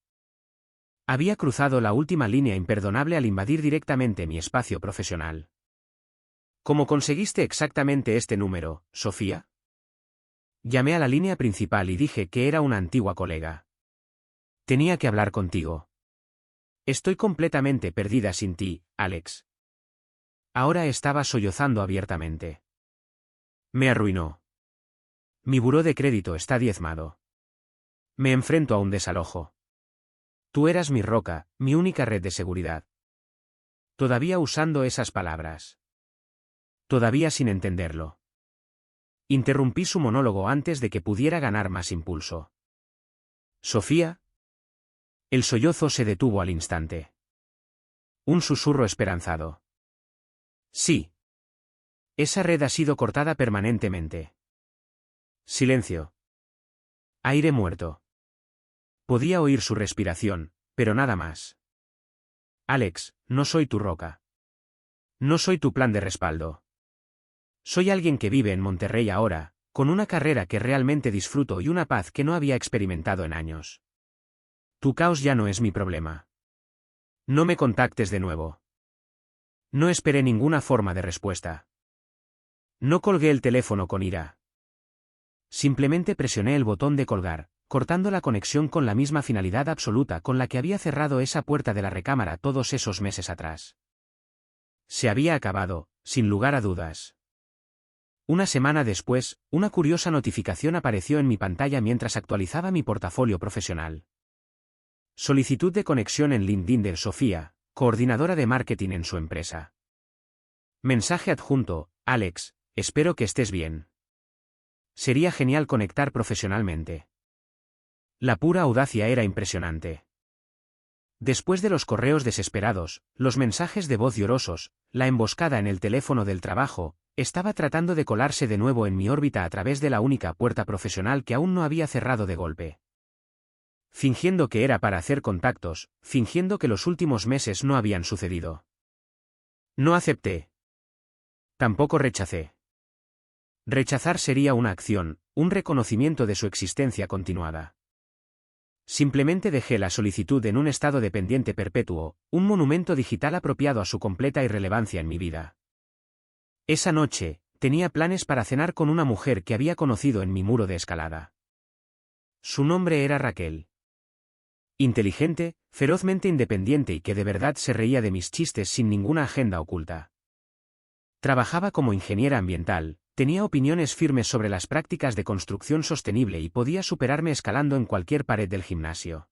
Había cruzado la última línea imperdonable al invadir directamente mi espacio profesional. ¿Cómo conseguiste exactamente este número, Sofía? Llamé a la línea principal y dije que era una antigua colega. Tenía que hablar contigo. Estoy completamente perdida sin ti, Alex. Ahora estaba sollozando abiertamente. Me arruinó. Mi buró de crédito está diezmado. Me enfrento a un desalojo. Tú eras mi roca, mi única red de seguridad. Todavía usando esas palabras. Todavía sin entenderlo. Interrumpí su monólogo antes de que pudiera ganar más impulso. ¿Sofía? El sollozo se detuvo al instante. Un susurro esperanzado. Sí. Esa red ha sido cortada permanentemente. Silencio. Aire muerto. Podía oír su respiración, pero nada más. Alex, no soy tu roca. No soy tu plan de respaldo. Soy alguien que vive en Monterrey ahora, con una carrera que realmente disfruto y una paz que no había experimentado en años. Tu caos ya no es mi problema. No me contactes de nuevo. No esperé ninguna forma de respuesta. No colgué el teléfono con ira. Simplemente presioné el botón de colgar, cortando la conexión con la misma finalidad absoluta con la que había cerrado esa puerta de la recámara todos esos meses atrás. Se había acabado, sin lugar a dudas. Una semana después, una curiosa notificación apareció en mi pantalla mientras actualizaba mi portafolio profesional. Solicitud de conexión en LinkedIn de Sofía, coordinadora de marketing en su empresa. Mensaje adjunto: Alex, espero que estés bien. Sería genial conectar profesionalmente. La pura audacia era impresionante. Después de los correos desesperados, los mensajes de voz llorosos, la emboscada en el teléfono del trabajo, estaba tratando de colarse de nuevo en mi órbita a través de la única puerta profesional que aún no había cerrado de golpe. Fingiendo que era para hacer contactos, fingiendo que los últimos meses no habían sucedido. No acepté. Tampoco rechacé. Rechazar sería una acción, un reconocimiento de su existencia continuada. Simplemente dejé la solicitud en un estado de pendiente perpetuo, un monumento digital apropiado a su completa irrelevancia en mi vida. Esa noche, tenía planes para cenar con una mujer que había conocido en mi muro de escalada. Su nombre era Raquel. Inteligente, ferozmente independiente y que de verdad se reía de mis chistes sin ninguna agenda oculta. Trabajaba como ingeniera ambiental, tenía opiniones firmes sobre las prácticas de construcción sostenible y podía superarme escalando en cualquier pared del gimnasio.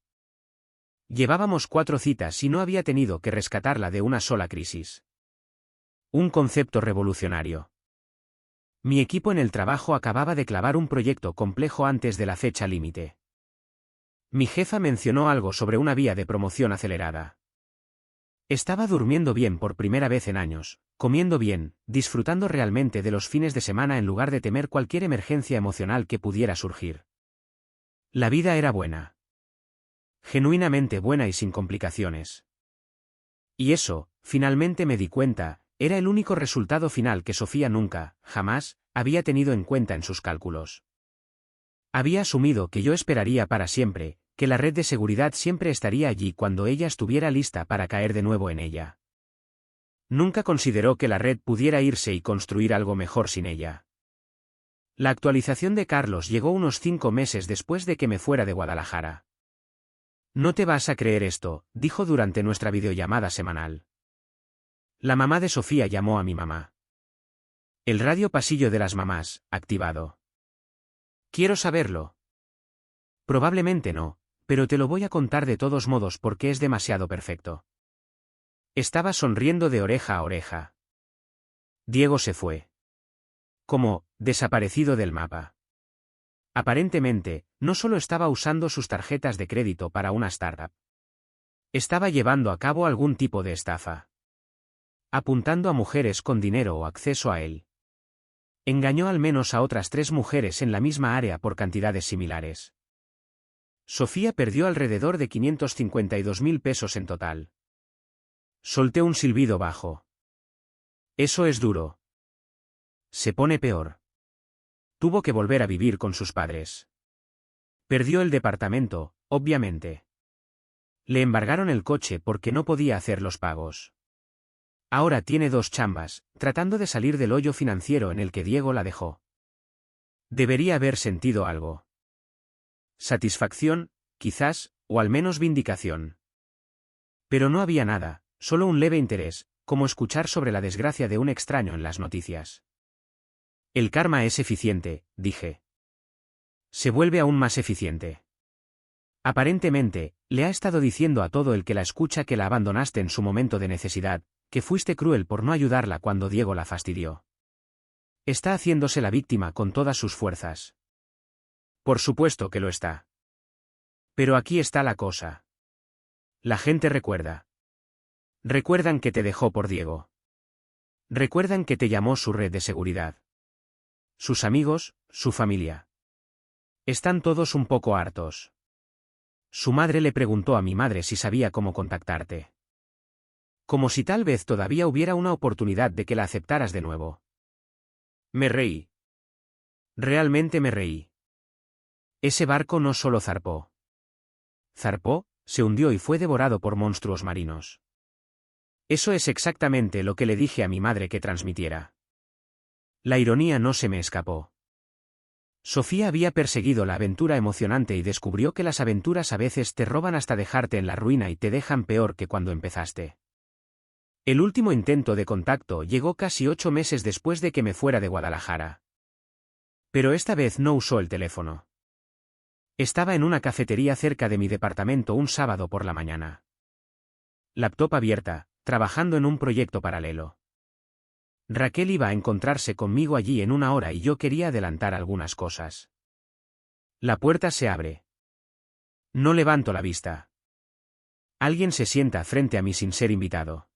Llevábamos 4 citas y no había tenido que rescatarla de una sola crisis. Un concepto revolucionario. Mi equipo en el trabajo acababa de clavar un proyecto complejo antes de la fecha límite. Mi jefa mencionó algo sobre una vía de promoción acelerada. Estaba durmiendo bien por primera vez en años, comiendo bien, disfrutando realmente de los fines de semana en lugar de temer cualquier emergencia emocional que pudiera surgir. La vida era buena. Genuinamente buena y sin complicaciones. Y eso, finalmente me di cuenta, era el único resultado final que Sofía nunca, jamás, había tenido en cuenta en sus cálculos. Había asumido que yo esperaría para siempre, que la red de seguridad siempre estaría allí cuando ella estuviera lista para caer de nuevo en ella. Nunca consideró que la red pudiera irse y construir algo mejor sin ella. La actualización de Carlos llegó unos 5 meses después de que me fuera de Guadalajara. No te vas a creer esto, dijo durante nuestra videollamada semanal. La mamá de Sofía llamó a mi mamá. El radio pasillo de las mamás, activado. Quiero saberlo. Probablemente no, pero te lo voy a contar de todos modos porque es demasiado perfecto. Estaba sonriendo de oreja a oreja. Diego se fue. Como, desaparecido del mapa. Aparentemente, no solo estaba usando sus tarjetas de crédito para una startup. Estaba llevando a cabo algún tipo de estafa. Apuntando a mujeres con dinero o acceso a él. Engañó al menos a otras 3 mujeres en la misma área por cantidades similares. Sofía perdió alrededor de 552.000 pesos en total. Solté un silbido bajo. Eso es duro. Se pone peor. Tuvo que volver a vivir con sus padres. Perdió el departamento, obviamente. Le embargaron el coche porque no podía hacer los pagos. Ahora tiene 2 chambas, tratando de salir del hoyo financiero en el que Diego la dejó. Debería haber sentido algo. Satisfacción, quizás, o al menos vindicación. Pero no había nada, solo un leve interés, como escuchar sobre la desgracia de un extraño en las noticias. El karma es eficiente, dije. Se vuelve aún más eficiente. Aparentemente, le ha estado diciendo a todo el que la escucha que la abandonaste en su momento de necesidad, que fuiste cruel por no ayudarla cuando Diego la fastidió. Está haciéndose la víctima con todas sus fuerzas. Por supuesto que lo está. Pero aquí está la cosa. La gente recuerda. Recuerdan que te dejó por Diego. Recuerdan que te llamó su red de seguridad. Sus amigos, su familia. Están todos un poco hartos. Su madre le preguntó a mi madre si sabía cómo contactarte. Como si tal vez todavía hubiera una oportunidad de que la aceptaras de nuevo. Me reí. Realmente me reí. Ese barco no solo zarpó. Zarpó, se hundió y fue devorado por monstruos marinos. Eso es exactamente lo que le dije a mi madre que transmitiera. La ironía no se me escapó. Sofía había perseguido la aventura emocionante y descubrió que las aventuras a veces te roban hasta dejarte en la ruina y te dejan peor que cuando empezaste. El último intento de contacto llegó casi 8 meses después de que me fuera de Guadalajara. Pero esta vez no usó el teléfono. Estaba en una cafetería cerca de mi departamento un sábado por la mañana. Laptop abierta, trabajando en un proyecto paralelo. Raquel iba a encontrarse conmigo allí en 1 hora y yo quería adelantar algunas cosas. La puerta se abre. No levanto la vista. Alguien se sienta frente a mí sin ser invitado.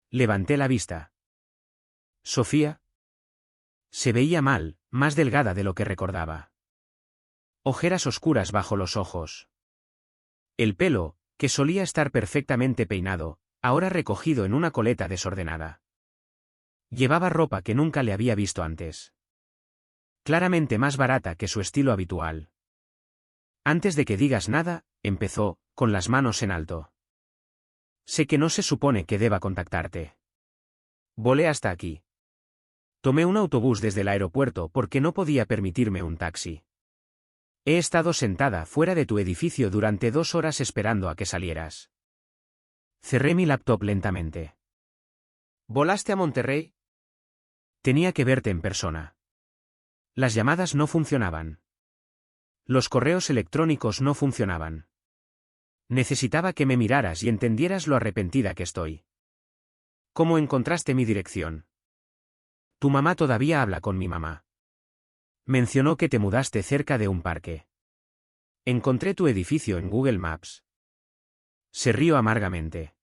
Levanté la vista. ¿Sofía? Se veía mal, más delgada de lo que recordaba. Ojeras oscuras bajo los ojos. El pelo, que solía estar perfectamente peinado, ahora recogido en una coleta desordenada. Llevaba ropa que nunca le había visto antes. Claramente más barata que su estilo habitual. Antes de que digas nada, empezó, con las manos en alto. Sé que no se supone que deba contactarte. Volé hasta aquí. Tomé un autobús desde el aeropuerto porque no podía permitirme un taxi. He estado sentada fuera de tu edificio durante 2 horas esperando a que salieras. Cerré mi laptop lentamente. ¿Volaste a Monterrey? Tenía que verte en persona. Las llamadas no funcionaban. Los correos electrónicos no funcionaban. Necesitaba que me miraras y entendieras lo arrepentida que estoy. ¿Cómo encontraste mi dirección? Tu mamá todavía habla con mi mamá. Mencionó que te mudaste cerca de un parque. Encontré tu edificio en Google Maps. Se rió amargamente.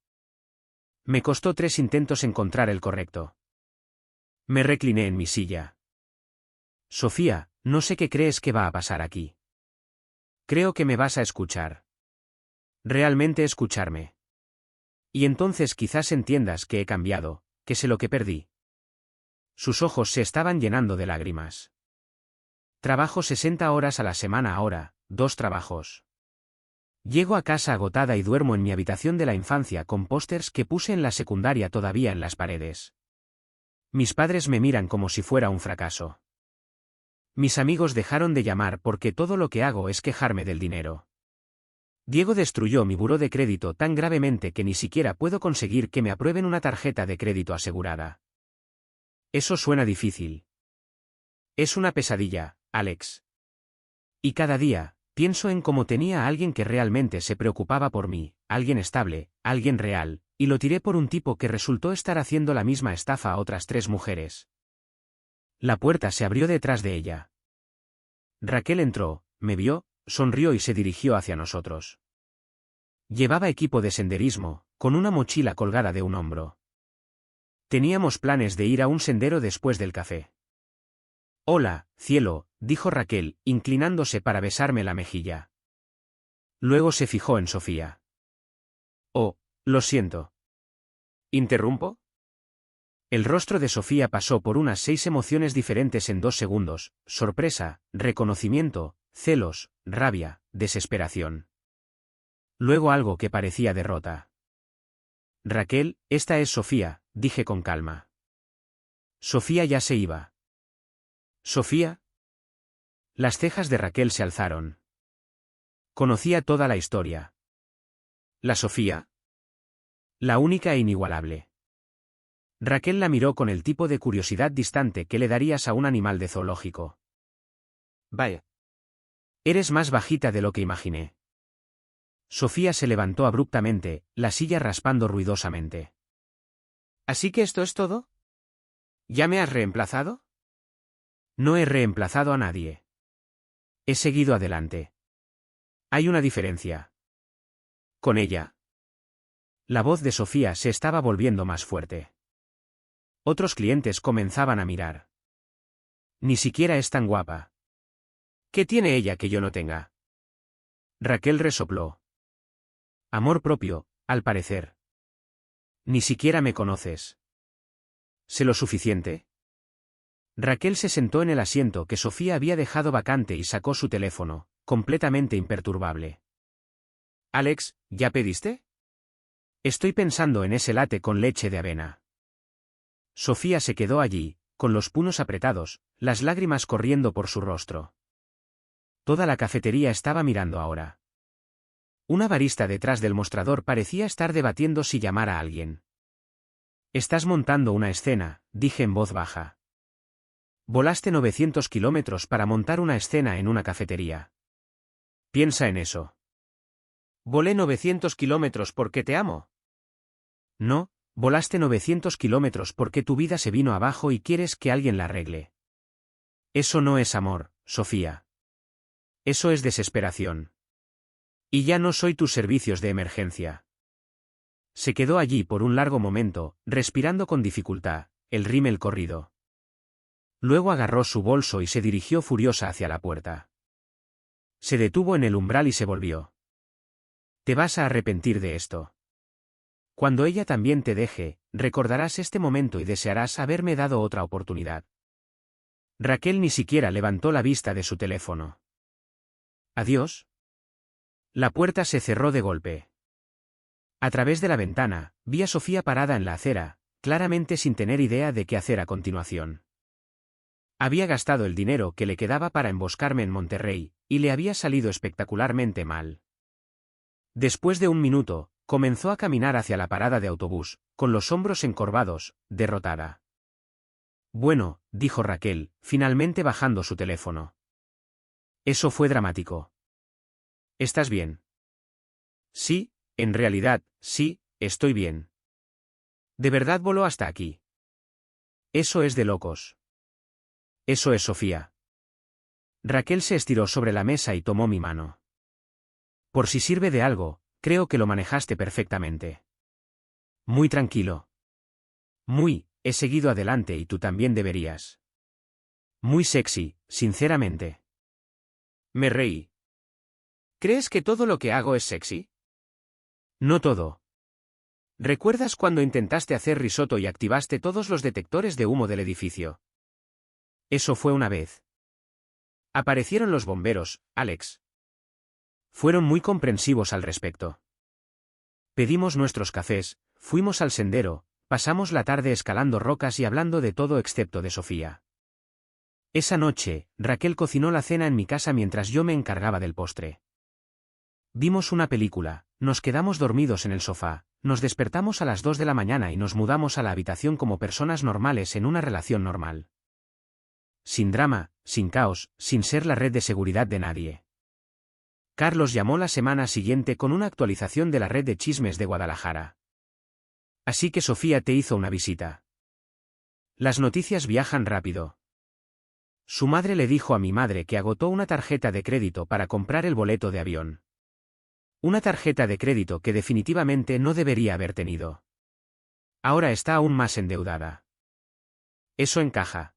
Me costó 3 intentos encontrar el correcto. Me recliné en mi silla. Sofía, no sé qué crees que va a pasar aquí. Creo que me vas a escuchar. Realmente escucharme. Y entonces quizás entiendas que he cambiado, que sé lo que perdí. Sus ojos se estaban llenando de lágrimas. Trabajo 60 horas a la semana ahora, 2 trabajos. Llego a casa agotada y duermo en mi habitación de la infancia con pósters que puse en la secundaria todavía en las paredes. Mis padres me miran como si fuera un fracaso. Mis amigos dejaron de llamar porque todo lo que hago es quejarme del dinero. Diego destruyó mi buró de crédito tan gravemente que ni siquiera puedo conseguir que me aprueben una tarjeta de crédito asegurada. Eso suena difícil. Es una pesadilla, Alex. Y cada día, pienso en cómo tenía a alguien que realmente se preocupaba por mí, alguien estable, alguien real, y lo tiré por un tipo que resultó estar haciendo la misma estafa a otras 3 mujeres. La puerta se abrió detrás de ella. Raquel entró, me vio, sonrió y se dirigió hacia nosotros. Llevaba equipo de senderismo, con una mochila colgada de un hombro. Teníamos planes de ir a un sendero después del café. Hola, cielo, dijo Raquel, inclinándose para besarme la mejilla. Luego se fijó en Sofía. Oh, lo siento. ¿Interrumpo? El rostro de Sofía pasó por unas 6 emociones diferentes en 2 segundos: sorpresa, reconocimiento, celos, rabia, desesperación. Luego algo que parecía derrota. Raquel, esta es Sofía, dije con calma. Sofía ya se iba. ¿Sofía? Las cejas de Raquel se alzaron. Conocía toda la historia. ¿La Sofía? La única e inigualable. Raquel la miró con el tipo de curiosidad distante que le darías a un animal de zoológico. Vaya. Eres más bajita de lo que imaginé. Sofía se levantó abruptamente, la silla raspando ruidosamente. ¿Así que esto es todo? ¿Ya me has reemplazado? No he reemplazado a nadie. He seguido adelante. Hay una diferencia. ¿Con ella? La voz de Sofía se estaba volviendo más fuerte. Otros clientes comenzaban a mirar. Ni siquiera es tan guapa. ¿Qué tiene ella que yo no tenga? Raquel resopló. Amor propio, al parecer. Ni siquiera me conoces. ¿Sé lo suficiente? Raquel se sentó en el asiento que Sofía había dejado vacante y sacó su teléfono, completamente imperturbable. Alex, ¿ya pediste? Estoy pensando en ese latte con leche de avena. Sofía se quedó allí, con los puños apretados, las lágrimas corriendo por su rostro. Toda la cafetería estaba mirando ahora. Una barista detrás del mostrador parecía estar debatiendo si llamar a alguien. Estás montando una escena, dije en voz baja. Volaste 900 kilómetros para montar una escena en una cafetería. Piensa en eso. Volé 900 kilómetros porque te amo. No, volaste 900 kilómetros porque tu vida se vino abajo y quieres que alguien la arregle. Eso no es amor, Sofía. Eso es desesperación. Y ya no soy tus servicios de emergencia. Se quedó allí por un largo momento, respirando con dificultad, el rímel corrido. Luego agarró su bolso y se dirigió furiosa hacia la puerta. Se detuvo en el umbral y se volvió. Te vas a arrepentir de esto. Cuando ella también te deje, recordarás este momento y desearás haberme dado otra oportunidad. Raquel ni siquiera levantó la vista de su teléfono. Adiós. La puerta se cerró de golpe. A través de la ventana, vi a Sofía parada en la acera, claramente sin tener idea de qué hacer a continuación. Había gastado el dinero que le quedaba para emboscarme en Monterrey, y le había salido espectacularmente mal. Después de un minuto, comenzó a caminar hacia la parada de autobús, con los hombros encorvados, derrotada. Bueno, dijo Raquel, finalmente bajando su teléfono. Eso fue dramático. ¿Estás bien? Sí, en realidad, sí, estoy bien. ¿De verdad voló hasta aquí? Eso es de locos. Eso es Sofía. Raquel se estiró sobre la mesa y tomó mi mano. Por si sirve de algo, creo que lo manejaste perfectamente. Muy tranquilo. He seguido adelante y tú también deberías. Muy sexy, sinceramente. Me reí. ¿Crees que todo lo que hago es sexy? No todo. ¿Recuerdas cuando intentaste hacer risotto y activaste todos los detectores de humo del edificio? Eso fue una vez. Aparecieron los bomberos, Alex. Fueron muy comprensivos al respecto. Pedimos nuestros cafés, fuimos al sendero, pasamos la tarde escalando rocas y hablando de todo excepto de Sofía. Esa noche, Raquel cocinó la cena en mi casa mientras yo me encargaba del postre. Vimos una película, nos quedamos dormidos en el sofá, nos despertamos a las 2 de la mañana y nos mudamos a la habitación como personas normales en una relación normal. Sin drama, sin caos, sin ser la red de seguridad de nadie. Carlos llamó la semana siguiente con una actualización de la red de chismes de Guadalajara. Así que Sofía te hizo una visita. Las noticias viajan rápido. Su madre le dijo a mi madre que agotó una tarjeta de crédito para comprar el boleto de avión. Una tarjeta de crédito que definitivamente no debería haber tenido. Ahora está aún más endeudada. Eso encaja.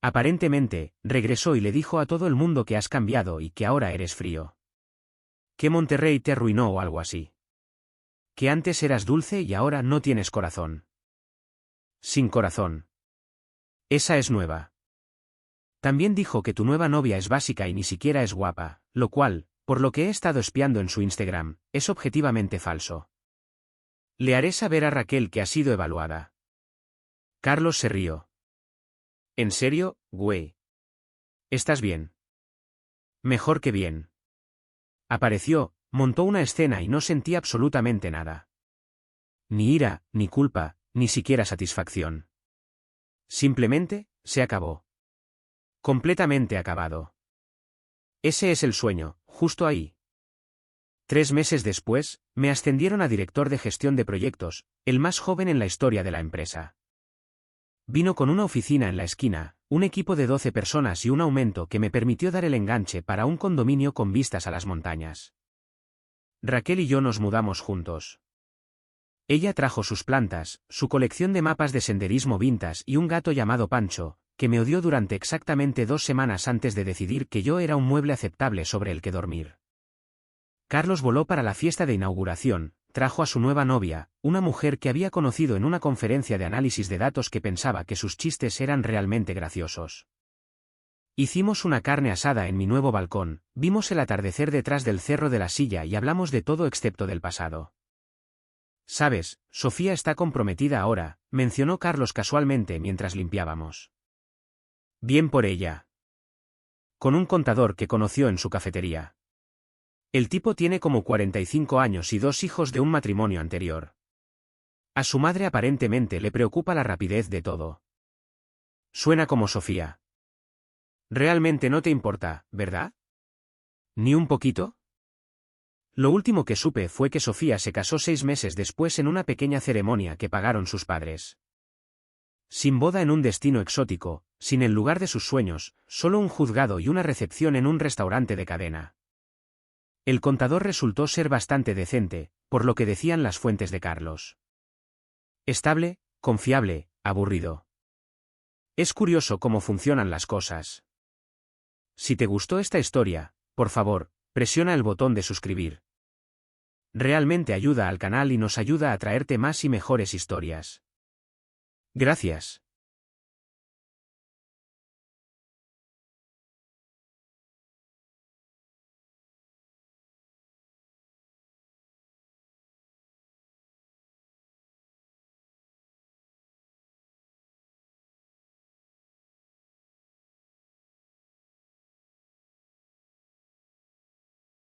Aparentemente, regresó y le dijo a todo el mundo que has cambiado y que ahora eres frío. Que Monterrey te arruinó o algo así. Que antes eras dulce y ahora no tienes corazón. Sin corazón. Esa es nueva. También dijo que tu nueva novia es básica y ni siquiera es guapa, lo cual, por lo que he estado espiando en su Instagram, es objetivamente falso. Le haré saber a Raquel que ha sido evaluada. Carlos se rió. ¿En serio, güey? ¿Estás bien? Mejor que bien. Apareció, montó una escena y no sentí absolutamente nada. Ni ira, ni culpa, ni siquiera satisfacción. Simplemente, se acabó. Completamente acabado. Ese es el sueño, justo ahí. 3 meses después, me ascendieron a director de gestión de proyectos, el más joven en la historia de la empresa. Vino con una oficina en la esquina, un equipo de 12 personas y un aumento que me permitió dar el enganche para un condominio con vistas a las montañas. Raquel y yo nos mudamos juntos. Ella trajo sus plantas, su colección de mapas de senderismo vintage y un gato llamado Pancho, que me odió durante exactamente 2 semanas antes de decidir que yo era un mueble aceptable sobre el que dormir. Carlos voló para la fiesta de inauguración, trajo a su nueva novia, una mujer que había conocido en una conferencia de análisis de datos que pensaba que sus chistes eran realmente graciosos. Hicimos una carne asada en mi nuevo balcón, vimos el atardecer detrás del Cerro de la Silla y hablamos de todo excepto del pasado. Sabes, Sofía está comprometida ahora, mencionó Carlos casualmente mientras limpiábamos. Bien por ella. Con un contador que conoció en su cafetería. El tipo tiene como 45 años y 2 hijos de un matrimonio anterior. A su madre aparentemente le preocupa la rapidez de todo. Suena como Sofía. Realmente no te importa, ¿verdad? ¿Ni un poquito? Lo último que supe fue que Sofía se casó 6 meses después en una pequeña ceremonia que pagaron sus padres. Sin boda en un destino exótico, sin el lugar de sus sueños, solo un juzgado y una recepción en un restaurante de cadena. El contador resultó ser bastante decente, por lo que decían las fuentes de Carlos. Estable, confiable, aburrido. Es curioso cómo funcionan las cosas. Si te gustó esta historia, por favor, presiona el botón de suscribir. Realmente ayuda al canal y nos ayuda a traerte más y mejores historias. Gracias.